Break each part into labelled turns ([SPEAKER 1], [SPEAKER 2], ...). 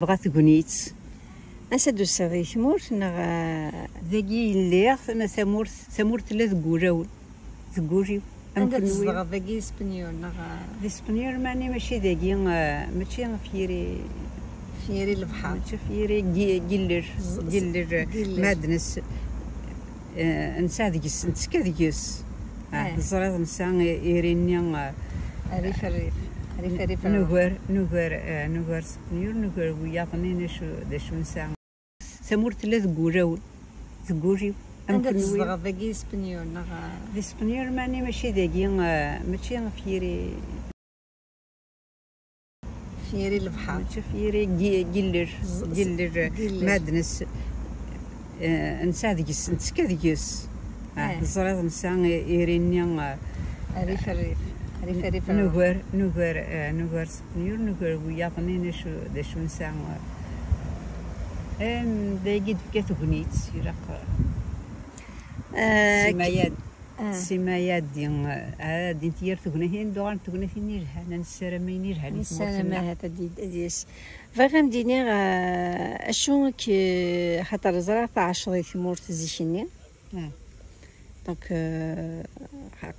[SPEAKER 1] بغات كونيت
[SPEAKER 2] اسد السري ثمورت نغ
[SPEAKER 1] ذاكي اللي ثم ثمورت لا ذكوراول ذكوري
[SPEAKER 2] عندك تصدق ذاكي اسبانيول نغ
[SPEAKER 1] الاسبانيول معني ماشي ذاكي ماشي فيري
[SPEAKER 2] البحر
[SPEAKER 1] ماشي فيري جيلر مادنس نسا ديكس نتسكا ديكس الزراد نسا يريني ريف نوغر سبنيور نوغر وياطني نشو نسا ثمورت لا ذكوراول ذكوري
[SPEAKER 2] عندك تصدق ذاكي اسبانيول نغ
[SPEAKER 1] الاسبانيول معني ماشي ذاكي ماشي فيري
[SPEAKER 2] البحر
[SPEAKER 1] ماشي فيري جيلر مادنس نسا ديكس نتسكا ديكس الزراد نسا يريني ريف نوغر سبنيور نوغر وياطني نشو نسا دايقي دفكات غنيت يراق سمايات دين تيار تغنيهين دوغان تغنيهين نيرهان نسرمين نيرهان
[SPEAKER 2] نسرمها تديس فغم دينير اشو كي خاطر زرا 10 ثمورت زيشني دونك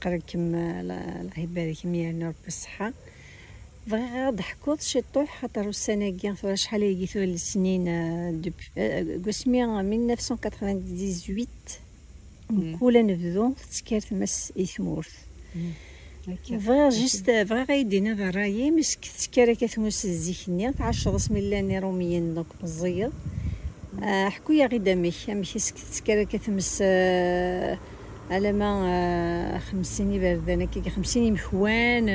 [SPEAKER 2] قرا كما الله يبارك ميا ربي الصحه بغا ضحكوط شي طوح خاطر السنه كاع ثورا شحال هي ثورا السنين قسمي 1998 كولا نبدو تسكر تمس إثمورت فغا جست فغا غيدينا ذا رايي مسك تسكر كثموس الزيكني 10 بسم الله نيروميين دوك مزيض حكويا غي دامك مسك تسكر كثمس على ما 50 بردانه كي 50 مخوان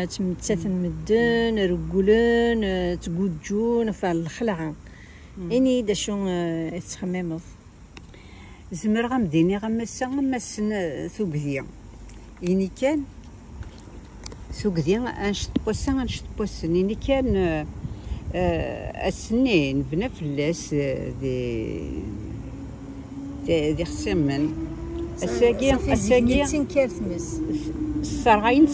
[SPEAKER 2] تمتات مدن رجولون تقودجون فالخلعه اني داشو تخممض
[SPEAKER 1] زمر غمديني غمسن ثوكذيا يعني كان ثوكذيا انشط بوسن يعني كان السنين بنا فلاس دي خصمن
[SPEAKER 2] الساقية كارثمس
[SPEAKER 1] السرغاين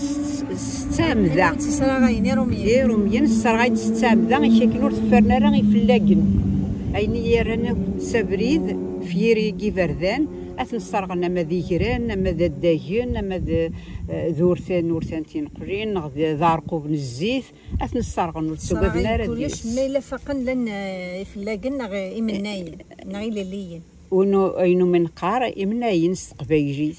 [SPEAKER 1] ستامذا
[SPEAKER 2] السرغاين
[SPEAKER 1] يروميين السرغاين ستامذا يشكلوا تفرنا راه يفلاقن ايني يرانا سبريد فيري كيفردان اثن السرغنا ما ذيكران ما ذا الداجين ما ذورثان تينقرين ذارقو بن الزيت اثن السرغن والسوقنا راه
[SPEAKER 2] كلش ما الا فقن لن يفلاقن غير يمناين غير ليين
[SPEAKER 1] ونو اينو من قارا يمناين استقبايجيت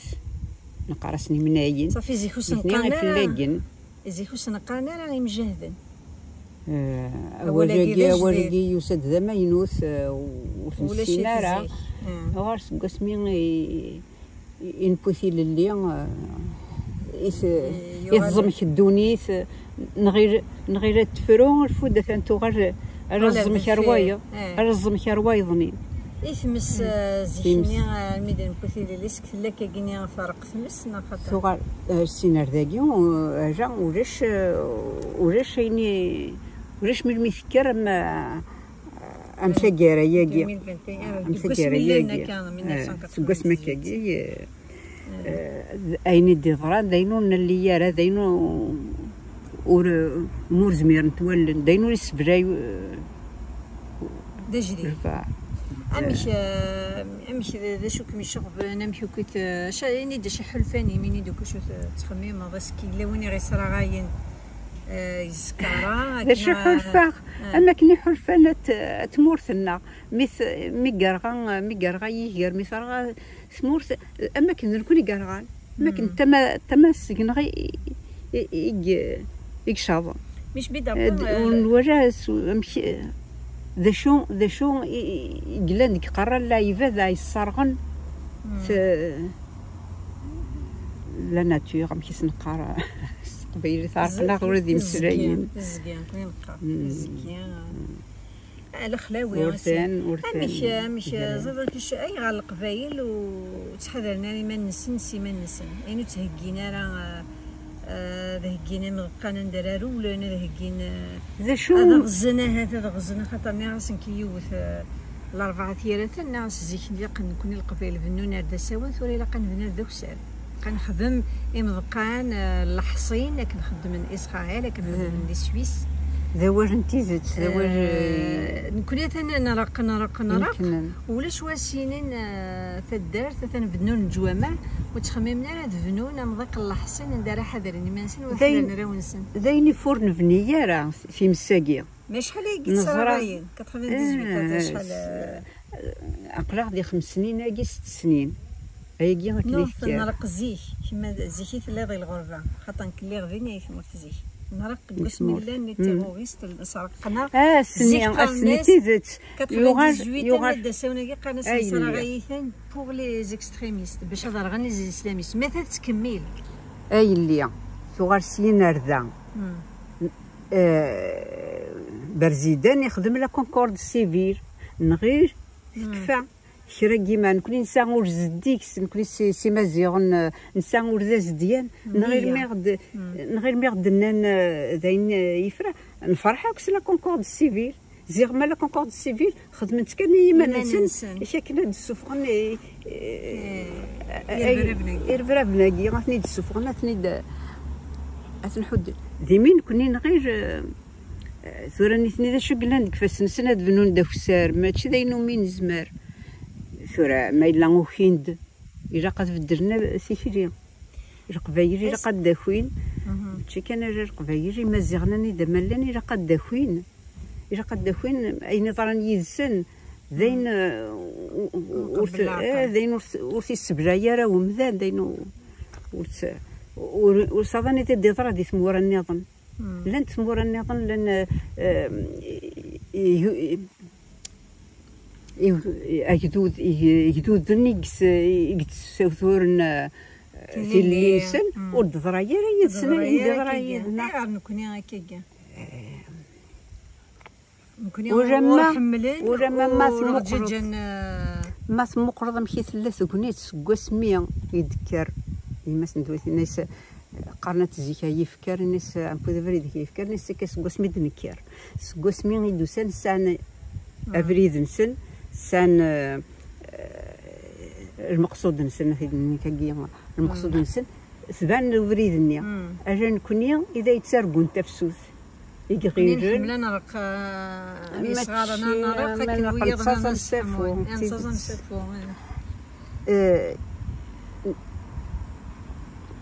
[SPEAKER 1] نقرا سني مناين
[SPEAKER 2] صافي زيكوس نقانا زيكوس نقانا راه مجهدن
[SPEAKER 1] ولكي يوسد ذا ما ينوث وفي السينارة غارس قسمي ينبوثي للي يضمك الدونيث نغير التفرو الفودة ثانتو غير رزمك رواية ظنين
[SPEAKER 2] إثمس زيني الميدان بوثي لليسك لك كيني فرق ثمس ناخذ
[SPEAKER 1] ثوغا السينار ذاكي جا ولاش يعني ولاش من المذكر ام ثقيره ياكي ام ثقيره ياكي قسمك كاكي اين دي ضرا داينو اللي يرا داينو نور زمير نتولن داينو السبراي
[SPEAKER 2] دجري امش ذا شو كمي شغب نمشيو كيت شايني دا شي حلفاني مني دوك شو تخميم باسكي لوني غير صراغاين يسكرا
[SPEAKER 1] ذا شي حلفا اما كني حلفانه تمورثنا ميغرغا يغير ميثرغا تمورث اما كن نكون يغرغان اما كن تما سكنغي يكشاض
[SPEAKER 2] مش بيدا
[SPEAKER 1] ونواجه امشي ذا شو يقلان ديك قرر لا يفاذا يسرغن لا ناتور كيس نقرا قبيل ثارقنا غير ذي مسرايين
[SPEAKER 2] زكيان الخلاوي ورثان مش زرك اي على القبايل وتحذرنا ما نسنسي ما نسن يعني تهكينا راه ذهكينا من القنان درارو ولا ذهكينا
[SPEAKER 1] ذا شو
[SPEAKER 2] هذا غزنا خاطر ناس كيوث الاربعه ثيرات الناس زيك نكون القبائل فنون هذا سوات ولا قنبنا ذوك سال كنخدم امضقان الحصين كنخدم من اسرائيل كنخدم من السويس
[SPEAKER 1] زواج نتيزت زواج
[SPEAKER 2] نكون ثاني نرق ولا شواسينين تدارت ثاني فنون الجوامع وتخممنا هاد فنون مضيق الله حسن ندار حذرني ما نسن ولا نراونسن
[SPEAKER 1] زيني فرن فنيه راه في مساقيه
[SPEAKER 2] ما شحال هي صراين 98 شحال
[SPEAKER 1] اقلع دي 5 سنين هاكي 6 سنين هاكي
[SPEAKER 2] نوض نرق زيك كيما زيكي ثلاث الغربه خاطر كلي غبيني في مرتزيك نرق بسم الله ني تيغوريست سرقنا
[SPEAKER 1] سنيتيزت
[SPEAKER 2] يوغاج داسوناكي قالنا سراغيثان بوغ لي زيكستريميست باش هضر غني زي الاسلاميست متى تكمل
[SPEAKER 1] اي اللي ثوغار سين ردا برزيدان يخدم لا كونكورد سيفيل نغير كفى كرا كيما نكوني نسا ور زديك نكوني سي مازيغن نسا ور زديان نغير ميغد نان داين يفرح نفرح كس لا كونكورد سيفيل زيغ ما لا كونكورد سيفيل خدمت كان يما نسن شكل هاد السفغن يربربنا كي غاتني السفغن ثني اثنحد ديمين كوني نغير ثوراني ثني ذا شكلان كيفاش نسن بنون دافسار ماشي داينو مين زمار ثورا ما إلا وخيند إلا قد بدلنا سيكري القبايلي إلا قد داخوين ماشي كان القبايلي مازيغناني دمالاني إلا قد داخوين إلا قد داخوين أين طران يدسن ذين ذين ورثي السبلايا راه ومذان ذين وصادني تدي ضرا دي ثمورا النظام لان ثمورا النظام لان يجدود نيكس يكتسوثورن في الليسن والدرايا راه يدسنا الدرايا
[SPEAKER 2] هنا نكوني هكاكا نكوني
[SPEAKER 1] ورما ما مقرض مشي ثلاث كنيت سكواسمية يذكر يمس ندويت الناس قرنت زيكا يفكر الناس امبو دافري ديك يفكر الناس كسكواسمي دنكر سكواسمي يدوسان سان افريد نسن سان المقصود نسن كاكيا المقصود نسن ثبان الوريد النيا اجا نكوني اذا يتسرقون تفسوس يغيرون
[SPEAKER 2] حملا نرق صغارنا نرق كنويض نصفو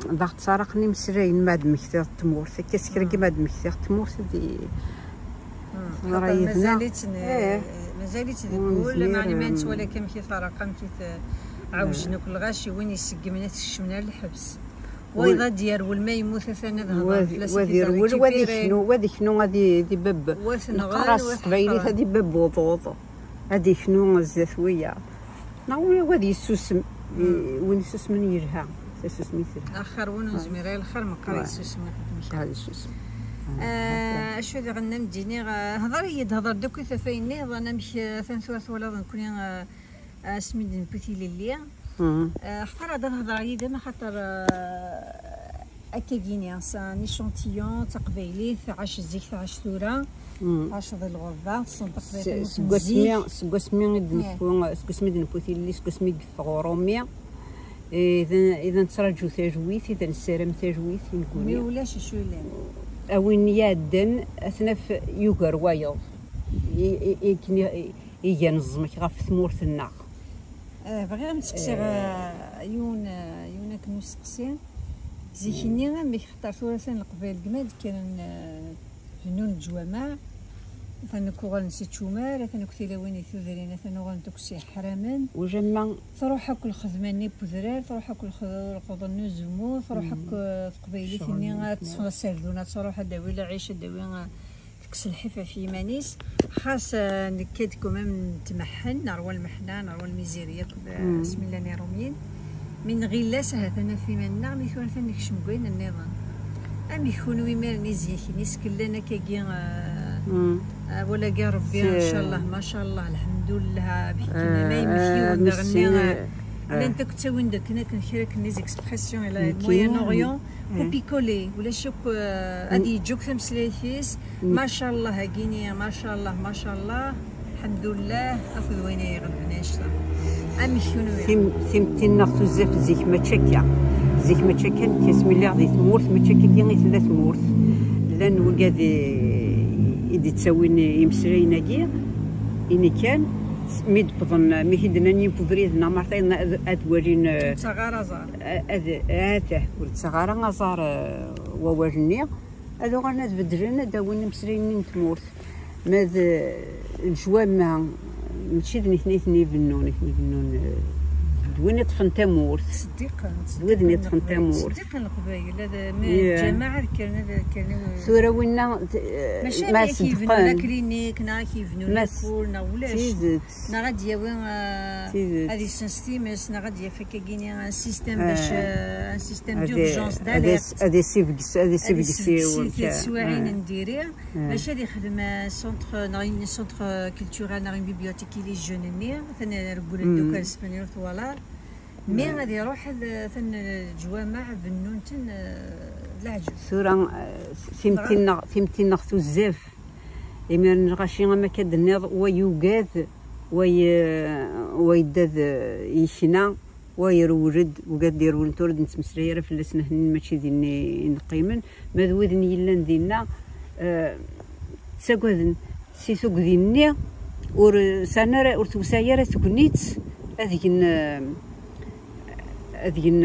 [SPEAKER 2] ضغط
[SPEAKER 1] سارقني مسرين ماد مكثر تمورث كسكركي ماد مكثر تمورث دي
[SPEAKER 2] مازالت نقول معني ما نتولى كم كي فرقه كي عاوجنا كل غاشي وين يسقمنا تشمنا للحبس وإذا ديار والما يموت ثاني
[SPEAKER 1] وذي شنو غادي باب نقراص بايلي هذه باب وضوض هذه شنو الزثويه ناوي وذي السوسم وين السوسم يرها السوسم يثر
[SPEAKER 2] اخر وين زميري الاخر ما قرا السوسم
[SPEAKER 1] هذا السوسم
[SPEAKER 2] شو ذا غنى مديني هضر دوك ثفايني انا مش ثنثوث ولا نكوني سميد نبوتي ليليا اختار هذا الهضره يدا ما خاطر اكاكيني سان ايشونتيون تقبيلي 12 زيك 12 ثوره 10 ذي الغربه صندق
[SPEAKER 1] سكوسمي نبوتي لي سكوسمي فغوروميا اذا نتراجو تجويث اذا نسرم تجويث نقول
[SPEAKER 2] مي ولاش شو لين
[SPEAKER 1] اوين يادن اثناف يوغر وايض يجي نظمك غف ثمورث النار
[SPEAKER 2] بغينا نسقسي يونك نسقسي زيكيني مي اختار ثلاثين القبائل الجماد كان فنون الجوامع ثنكوغل نسيت شومار ثنكثي وين ثوذرين ثنوغل نتوكسي حراما
[SPEAKER 1] وجمع
[SPEAKER 2] تروح كل خدماني بوذرار تروح كل خضن زمو تروح قبيلي ثني تصفى السردونه تروح داوي لا عيشه داوي تكس الحفه في مانيس خاص نكاد كمام نتمحن نروى المحنه نروى الميزيريه بسم الله نيرومين من غلاس هذا في منا مي كون ثاني كشمكوين النظام ام يكونوا يمرني زيكي نسكلنا كاكي ولا كاع ربي ان شاء الله ما شاء الله الحمد لله بحكينا ما يمشيو نغني الا انت كنت وين داك هنا كنشارك لي زيكسبرسيون على موين اوريون كوبي كولي ولا شوك هادي يجوك ثمسلايفيس ما شاء الله هاكيني ما شاء الله ما شاء الله الحمد لله اخذ وين يغلبناش ام شنو
[SPEAKER 1] ثمتين ناخذ بزاف زيك ما تشكا زيك ما تشكا كاسم الله غادي تمورث ما تشكا كي غير ثلاث مورث لان وكادي دي تسوين يمسريناكي إني كان ميد بضن ميهدناني بوفريد نامرتين أدورين
[SPEAKER 2] صغار زار
[SPEAKER 1] هذا ولتصغار زار وورني هذو غانا تبدلنا داوين مسرين تمورت ماذ الجوامع ماشي ثني بنون دوين طفن تمورت دوين طفن تمورت
[SPEAKER 2] صديق القبايل هذا ما الجماعه كان
[SPEAKER 1] سورة وينا
[SPEAKER 2] ما كيفنوا كلينيك نا كيفنوا كول نا ولاش نا غادي ياوي هذه سيستيمس نا غادي فكاكيني ان سيستيم باش ان سيستيم دورجونس داليرت
[SPEAKER 1] هذه سيفكسي
[SPEAKER 2] سواعين نديريها باش هذه خدمه سونتر ناين سونتر كولتورال ناين بيبيوتيك لي جونيني ثاني ربولا دوكا الاسبانيول طوالار مي غادي يروح ثن الجوامع بنونتن العجب
[SPEAKER 1] سورة ثمتين نختو الزاف إما نغاشي ما كدنيض ويوقاذ ويداد يشنا ويرورد وقاد يرورد تورد نتمسريرا في اللسنة ماشي ديني نقيمن ماذوذني يلان دينا تساقوذن سيسوق ديني ور سنرى ور توسايرة تكونيت أذين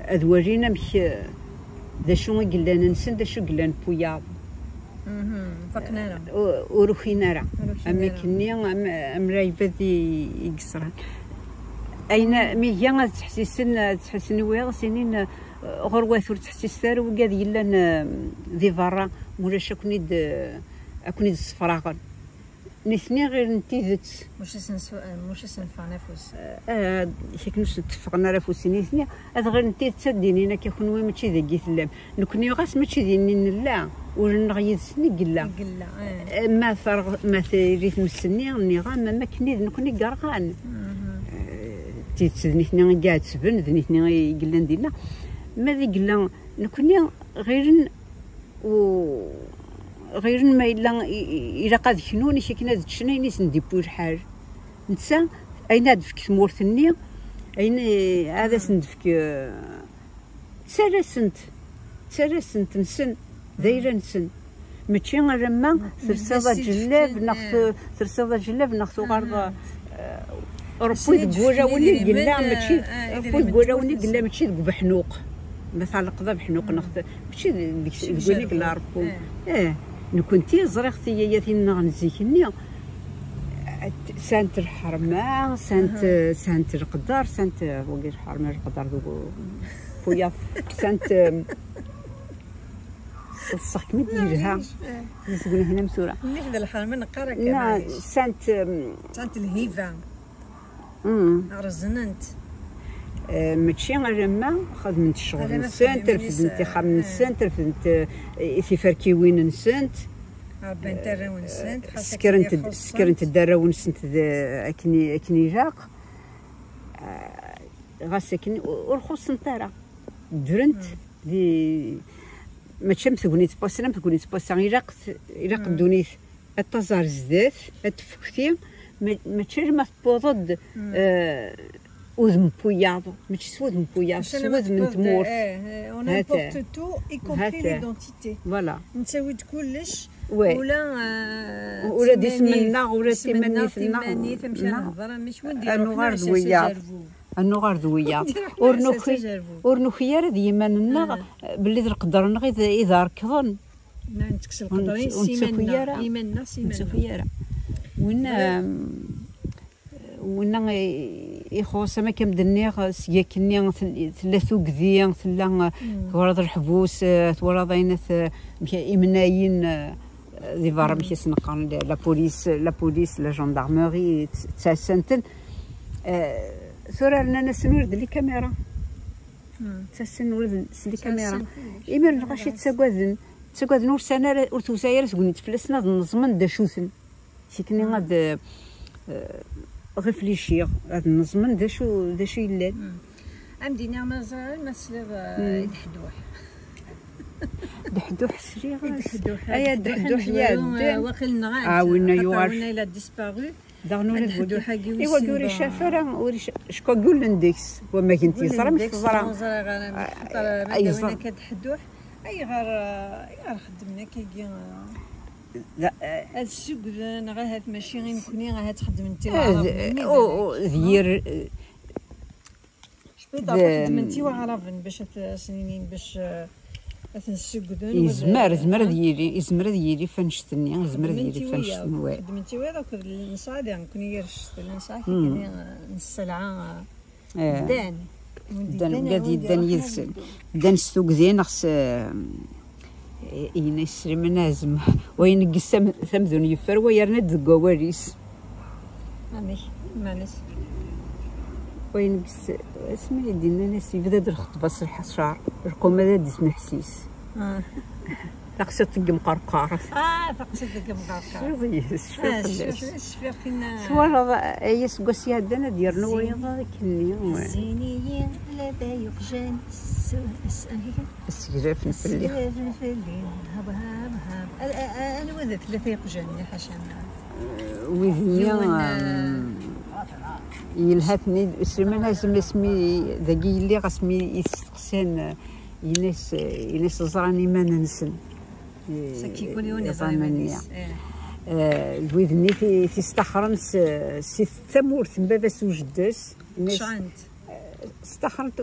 [SPEAKER 1] أذورينا مش ذا شو قلنا نسن ذا شو قلنا بويا
[SPEAKER 2] فقنا
[SPEAKER 1] وروحينا راه أما كني أم رايبذي يقصران أين ميجا تحسسني ويا سنين غروات وتحسس ثار وقاد يلان ذي برا ولاش أكونيد الصفراغ نثني غير نتيذت
[SPEAKER 2] مش سنفع نفوس
[SPEAKER 1] شكنوش اتفقنا رافوسي نثني هذا غير نتيذت تدينينا كيكون ماشي ذا قيت اللام نكوني غاس ماشي ديني لا ونغيد سني قلا ما فرغ ما ثريت مسني ني غا ما كنيد نكوني قرغان تيتسدني ثني قاعد سبن ذني ثني قلنا دينا ما ذي قلا نكوني غير غير ما إلا قاد شنوني شكنا ذا شنيني سنديبو الحال نتسا أين هادفك تمورثني أين هذا سندفك تسرسنت نسن دايرة نسن ماشي غير ما ثرصاضة جلاب ناخذ غرض ربي تقولها ولي قلا ماشي ربي تقولها ولي قلا ماشي بحنوق مثلا قضا بحنوق ناخذ ماشي تقول لك لا ربو نكونتي زريختي ياتي نغنزيكني سانت الحرمه سانت القدر سانت وقيت الحرمه القدر ذو خويا سانت الصح كمي ديرها نقول هنا مسوره
[SPEAKER 2] نحن الحرمه نقرا
[SPEAKER 1] كمان سانت
[SPEAKER 2] الهيفا رزننت
[SPEAKER 1] ماشي غير ما خدمت الشغل نسان ترفدت خام نسان ترفدت ثيفركي وين نسانت
[SPEAKER 2] ربي نترا ونسانت
[SPEAKER 1] سكرنت الدرا ونسانت اكني جاق غاسكني ورخص نتارا درنت دي ماشي مثقونيت باسنا مثقونيت باسا إلا قدونيت التزار زدات التفكتي ماشي ما تبوضد وذم بوياض ماشي سواد بوياض سواد من تمور
[SPEAKER 2] اون امبورت تو اي كومبري ليدونتيتي
[SPEAKER 1] فوالا
[SPEAKER 2] نساوي كلش ولا
[SPEAKER 1] ديسمنا ولا تيمانيثنا
[SPEAKER 2] تمشي نهضر مش وين
[SPEAKER 1] انوار دوياض النغار ذويا ورنوخيار ديماننا باللي القدر اذا ركضن
[SPEAKER 2] نتكسل القدرين سيمنا ايماننا سيمنا
[SPEAKER 1] وين يخوص ما كمدني سياكني ثلاثو كذيا ثلا وراد الحبوس وراد عينات إمنايين ذي فارا ماشي سنقان لا بوليس لا جندارموري تساسنتن ثورة لنا سنورد لي كاميرا تسنورد لي كاميرا إما نغاشي تساقوذن ور سنة ور توساير تقولي تفلسنا النظمن دا شوثن شكني غاد غفليشيغ هاد النظمن دا شو يلان
[SPEAKER 2] عمدينا مازال مسلب يدحدوح
[SPEAKER 1] دحدوح سريغ
[SPEAKER 2] ايا دحدوح يا واقيلا
[SPEAKER 1] عاونا يوغاش
[SPEAKER 2] إلا ديسبارو
[SPEAKER 1] دغنو نقولو ايوا كوري شافرا وريش شكون قول لنديكس وما كنتي صرا مش صرا
[SPEAKER 2] اي صرا كتحدوح اي غير خدمنا كيجي هاد السوق غا هاد ماشي غير نكوني غا تخدم انت
[SPEAKER 1] دير
[SPEAKER 2] تخدم انت وعرفن باش سنينين باش تنسقدن
[SPEAKER 1] يزمر ديالي فنشتني يزمر ديالي فنشتن وي
[SPEAKER 2] خدمتي وي دوك النصا ديال نكوني غير شتن النصا كاين السلعه دان
[SPEAKER 1] دان يلسن دان السوق ديالنا خص ينسري منازم وين قسم ثمذون يفر ويرنا دقواريس
[SPEAKER 2] مانس
[SPEAKER 1] وين قس اسمي ديالنا ناس يبدا الخطبه صح الشعر رقم هذا اسمه حسيس تقصد تقم قرقار
[SPEAKER 2] تقصد تقم قرقار شوف فينا
[SPEAKER 1] سوالا هي سقسي هدانا ديالنا وين كني
[SPEAKER 2] زينيين لا يقجن
[SPEAKER 1] السجراف نفلي
[SPEAKER 2] هاب انا وذا ثلاثه يقجن حاشا
[SPEAKER 1] ويذنيا يلهثني سلمان لازم اسمي ذاكي اللي غاسمي يستقسان يناس زراني ما ننسن
[SPEAKER 2] سكي كل يوم زراني
[SPEAKER 1] الويذني تيستخرن سي ثمورت باباس وجداس
[SPEAKER 2] شعنت
[SPEAKER 1] استخرنت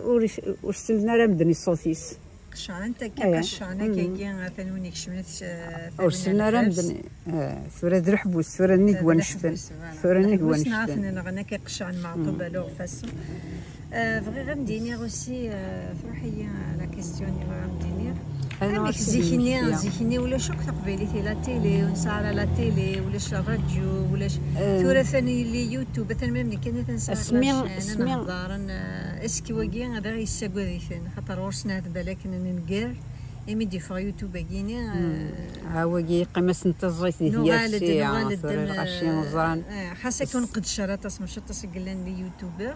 [SPEAKER 1] ورسلنا راه مدني الصوتيس
[SPEAKER 2] شعنت كشعنا كي ثانوني كشمنت
[SPEAKER 1] ورسلنا راه مدني ثورة درحبوس ثورة نيكوان شفتن ثورة نيكوان شفتن
[SPEAKER 2] نعرف ان غنا كيقشعن مع طوبه لو فاسو بغي غنديني روسي فروحيه لا كيستيون اللي غنديني زيكيني ولا شوك تقبيلي لا تيلي ونسعر لا تيلي ولاش الراديو ولاش ثورة ثاني اللي يوتيوب مثلا ملي كان تنسى
[SPEAKER 1] اسمي
[SPEAKER 2] نهضر اسكي واكي هذا يساكو ثاني خاطر ورسنا هذا بالك ننقر ايمي دي فوا يوتيوب كيني
[SPEAKER 1] ها واكي قيمه نتزيت ديال الغاشي وزران
[SPEAKER 2] حاسه كون قد شرات اسمه شطس قلنا لي يوتيوبر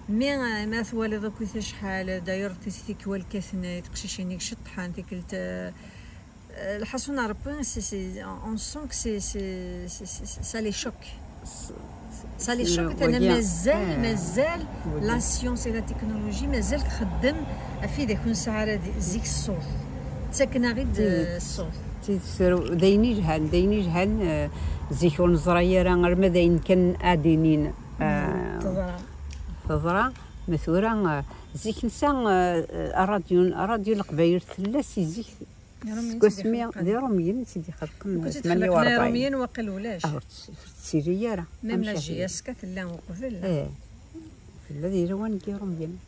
[SPEAKER 2] مي ما ثوالي دوك شحال داير تيك والكثن تقشيشيني شطحان تيكلت الحسن ربي سي اون سون سي سا لي شوك سا لي شوك انا مازال لا سيونس لا تكنولوجي مازال كخدم في ذاك الساعه زيك الصوت تسكنا غير الصوت
[SPEAKER 1] تيسر دايني جهان زيكون نزرايا راه غير ما داين كان ادينين تضرا مثورا زيك نسا الراديو القبايل ثلاث زيك كسمي ديال روميين سيدي خلقنا
[SPEAKER 2] 48 روميين وقل ولاش
[SPEAKER 1] سيريا راه
[SPEAKER 2] ميم لا جياسكا ثلا وقفل
[SPEAKER 1] ثلا ديال وان كي روميين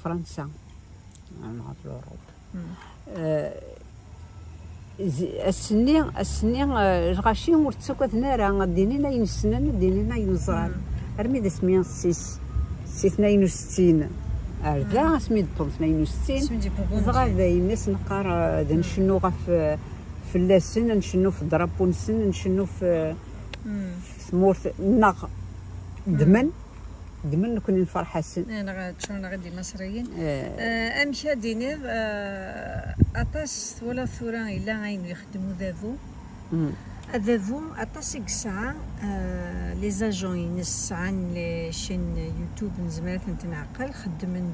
[SPEAKER 1] فرنسا نعرف الاوروب السني الغاشي مرتسكتنا راه دينينا ينسنن دينينا ينزران ارمي د سميان سي 62 هذا سميت بوم 62 زغا الناس نقار نشنو غا في اللسن نشنو في درابو نسن نشنو في مورث نغ دمن نكون نفرح حسن
[SPEAKER 2] انا شلون غادي مصريين امشى دينير اطاس ولا ثورة الا عين يخدموا ذافو هذا أطاسك ساعة لي زاجون ينسعن لي شين يوتيوب نزمرات نتنعقل خدمن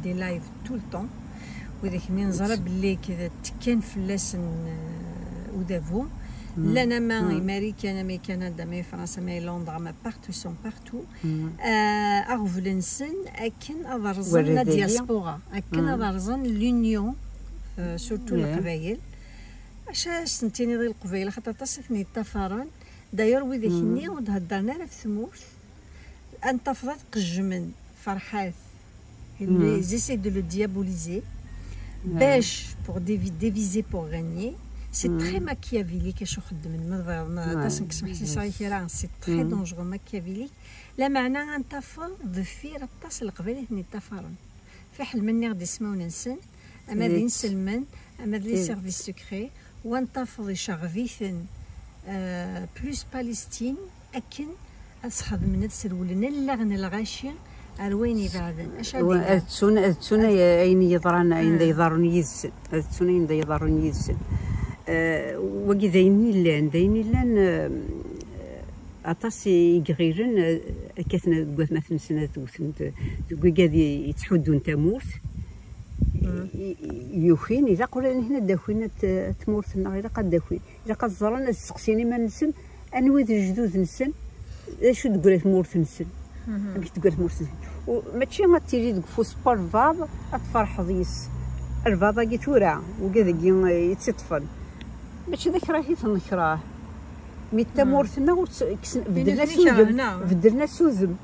[SPEAKER 2] دي لايف طول طون وذاك منين نزرى بلي كذا تكان في اللسن ودافو لا ما امريكان ما كندا ما فرنسا ما لندن ما بارتو سون بارتو اغفلنسن اكن ادرزن لا دياسبورا اكن ادرزن لونيون سورتو القبايل عشان سنتيني ذي القبيله خاطر تصفني الطفران داير وذاك الني وتهضرنا على في ثموث انتفضت قجمن فرحات اللي زيسي دو لو ديابوليزي باش بور ديفيزي بور غانيي سي تري ماكيافيليك اش خدم ما تاسك سمح لي صاي كيرا سي تري دونجرو ماكيافيليك لا معنى انتفض ضفير الطاس القبيله ثني الطفران فحل مني غادي يسمعونا نسن اما ذي نسلمن اما ذي سيرفيس سكري وانتفض شغفيثن بلوس بالستين اكن اسخذ من تسرولنا اللغن الغاشي ارويني بعدا اش
[SPEAKER 1] اتسونا اين يضران اين يضرون يزن اتسونا اين يضرون يزن وكي دايني لان اطاسي يغيرن كثنا قوات مثلا سنه وثنت كادي يتحدون تموت يوخين إذا قلنا هنا داخوين تمورتنا إذا قد داخوين إذا قد زرنا السقسيني ما نسن أنوي الجدود نسن شو تقول تمورت نسن أمك تقول تمورت نسن وماشي ما تيجي تقفو سبور فاض أتفرح ضيس الفاضة كي تورع وكذا كي يتطفل ماشي ذاك راهي تنكراه مي تمورتنا بدلنا سوزم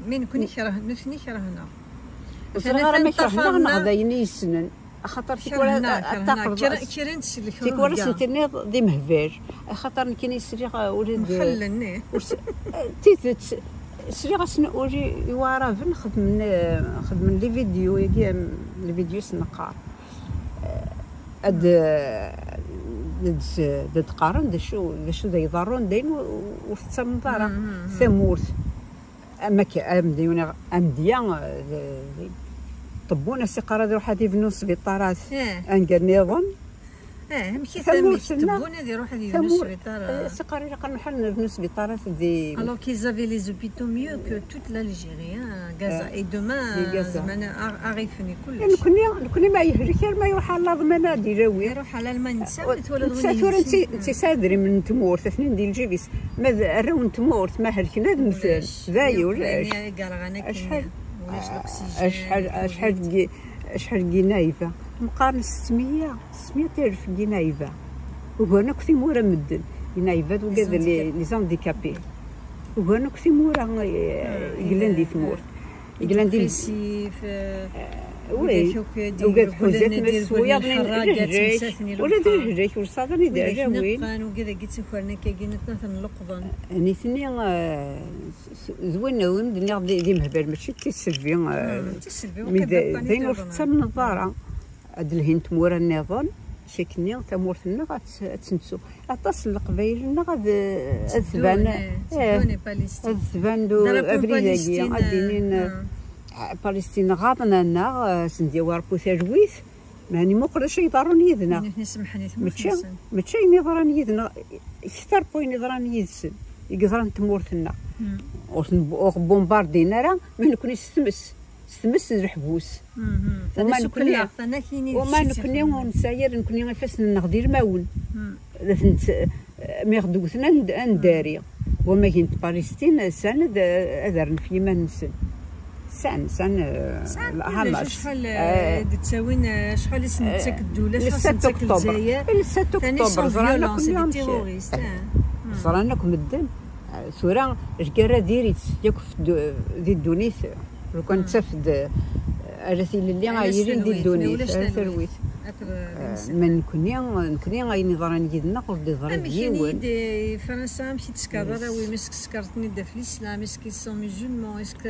[SPEAKER 2] مين كوني كرهنا هنا
[SPEAKER 1] صغار ما يكرهنا نغدا يسنن خاطر
[SPEAKER 2] كيران تسلك
[SPEAKER 1] تيكورا سنتيني دي مهفاج خاطر كاين يسري ولد
[SPEAKER 2] مخلني
[SPEAKER 1] تيت سري غاسن اوري يوارا فين خدم لي فيديو لي فيديو سنقار د تقارن دا شو دا يضرون داين وتسمضارا ثمورت اما كامديونا امديا طبونا سيقرا يروح هذه في السبيطارات انقال نظن
[SPEAKER 2] ماشي طبونا يروح هذه في السبيطار
[SPEAKER 1] سيقرا يلقى محل في السبيطارات دي
[SPEAKER 2] alors qu'ils avaient les hôpitaux mieux que toute l'Algérie Gaza et demain زعما عارفين كل
[SPEAKER 1] كوني ما يهلك ما يروح على ضمانه ديجاوي
[SPEAKER 2] يروح على المنسى
[SPEAKER 1] تولد انت سادري من تمورت اثنين ديال الجيبيس ما راون تمورت ما هلكنا مثال ذاي ولا شحال جنايفه مقارنه 600 الف جنايفه وهنا كثي مورا مدن جنايفات وكذا لي زانديكابي وهنا كثي مورا يقلن دي تمورت يقلن دي وي وقاد حوزات مسويه ولا درجه وصادني درجه وين
[SPEAKER 2] وكذا قلت سكرنا كاينتنا تنلقضن
[SPEAKER 1] اني ثني زوينه وين دي مهبل ماشي تيسلفي داين وقت من الضاره هاد الهند مورا النظام شكني تمورتنا غتسنسو اتصل القبايل غاد الثبان دو ابريداكي غاديين فلسطين غاضنا سنديوار بوثاجويث ماني مقرش يضرون يدنا ماشي يضرون يدنا اكثر بوين يضرون يدسن يقدرون تمورتنا وبومباردينا راه ما نكوني ستمس الحبوس
[SPEAKER 2] وما
[SPEAKER 1] نكوني ونساير نكوني نفس نغدي الماون مي غدوثنا نداري وما كاين فلسطين سند اذرن في ما نسن سان
[SPEAKER 2] هلا شحال تساوين شحال سنتك الدوله شحال سنتك الجزائر
[SPEAKER 1] 6 اكتوبر زرانا كمدن سورا اش كرا ديريت ياك في الدونيت لو كان تفد ارثي اللي غايرين دي الدونيت ثرويت من كنيا غايني ضراني جدنا قلت ضراني ديوان
[SPEAKER 2] دي فرنسا مشيت تسكر وي مسك سكرتني دا في الاسلام اسكي سون ميزولمون اسك